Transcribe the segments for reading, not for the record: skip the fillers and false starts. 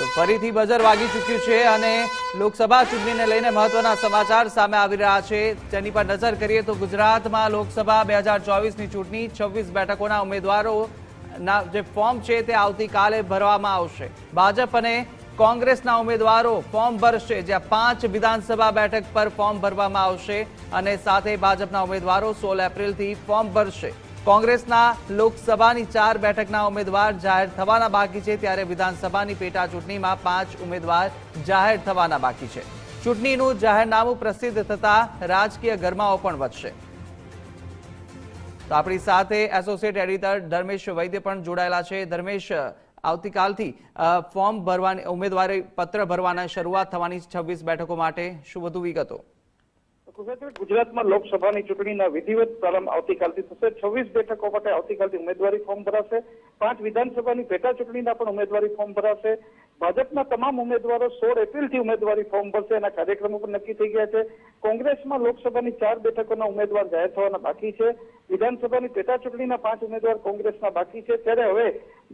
તો ફરીથી બજર વાગી ચૂક્યું છે અને લોકસભા ચૂંટણીને લઈને મહત્વના સમાચાર સામે આવી રહ્યા છે, જેની પર નજર કરીએ તો ગુજરાતમાં લોકસભા 2024ની ચૂંટણી 26 બેઠકોના ઉમેદવારોના જે ફોર્મ છે તે આવતીકાલે ભરવામાં આવશે। ભાજપ અને કોંગ્રેસના ઉમેદવારો ફોર્મ ભરશે, જ્યાં 5 વિધાનસભા બેઠક પર ફોર્મ ભરવામાં આવશે અને સાથે ભાજપના ઉમેદવારો 16 એપ્રિલથી ફોર્મ ભરશે। કોંગ્રેસના લોકસભાની 4 બેઠકના ઉમેદવાર જાહેર થવાના બાકી છે, ત્યારે વિધાનસભાની પેટા ચૂંટણીમાં 5 ઉમેદવાર જાહેર થવાના બાકી છે। ચૂંટણીનું જાહેરનામું પ્રસિદ્ધ થતા રાજકીય ગરમાવો પણ વધશે। તો આપણી સાથે એસોસિએટ એડિટર ધર્મેશ વૈદ્ય પણ જોડાયેલા છે। ધર્મેશ, આવતીકાલથી ફોર્મ ભરવાની ઉમેદવારી પત્ર ભરવાના શરૂઆત થવાની 26 બેઠકો માટે, શું વધુ વિગતો? ગુજરાતમાં લોકસભાની ચૂંટણીના વિધિવત પ્રારંભ આવતીકાલથી થશે। 26 બેઠકો માટે આવતીકાલથી ઉમેદવારી ફોર્મ ભરાશે। 5 વિધાનસભાની પેટા ચૂંટણીના પણ ઉમેદવારી ફોર્મ ભરાશે। ભાજપના તમામ ઉમેદવારો 16 એપ્રિલથી ઉમેદવારી ફોર્મ ભરશે, એના કાર્યક્રમો પણ નક્કી થઈ ગયા છે। કોંગ્રેસમાં લોકસભાની 4 બેઠકોના ઉમેદવાર જાહેર થવાના બાકી છે। વિધાનસભાની પેટા ચૂંટણીના 5 ઉમેદવાર કોંગ્રેસના બાકી છે। ત્યારે હવે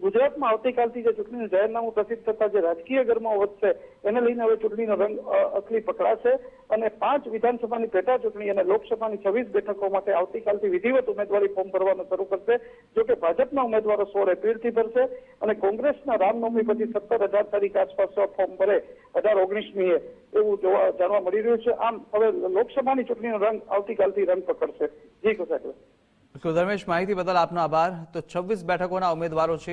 ગુજરાતમાં આવતીકાલથી જે ચૂંટણીનું જાહેરનામું પ્રસિદ્ધ થતા જે રાજકીય ગરમાવો વધશે, એને લઈને હવે ચૂંટણીનો રંગ અસલી પકડાશે અને 5 વિધાનસભાની પેટા ચૂંટણી અને લોકસભાની 26 બેઠકો માટે આવતીકાલથી વિધિવત ઉમેદવારી ફોર્મ ભરવાનું શરૂ કરશે। જોકે ભાજપના ઉમેદવારો 16 એપ્રિલથી ભરશે અને કોંગ્રેસના રામનવમી પછી 17-18 તારીખ આસપાસ ફોર્મ ભરે, 18-19મીએ, એવું જાણવા મળી રહ્યું છે। આમ હવે લોકસભાની ચૂંટણીનો રંગ આવતીકાલથી રંગ પકડશે। જી કુશાગ્ર। ધર્મેશ, માહિતી બદલ આપનો આભાર। તો 26 બેઠકોના ઉમેદવારો છે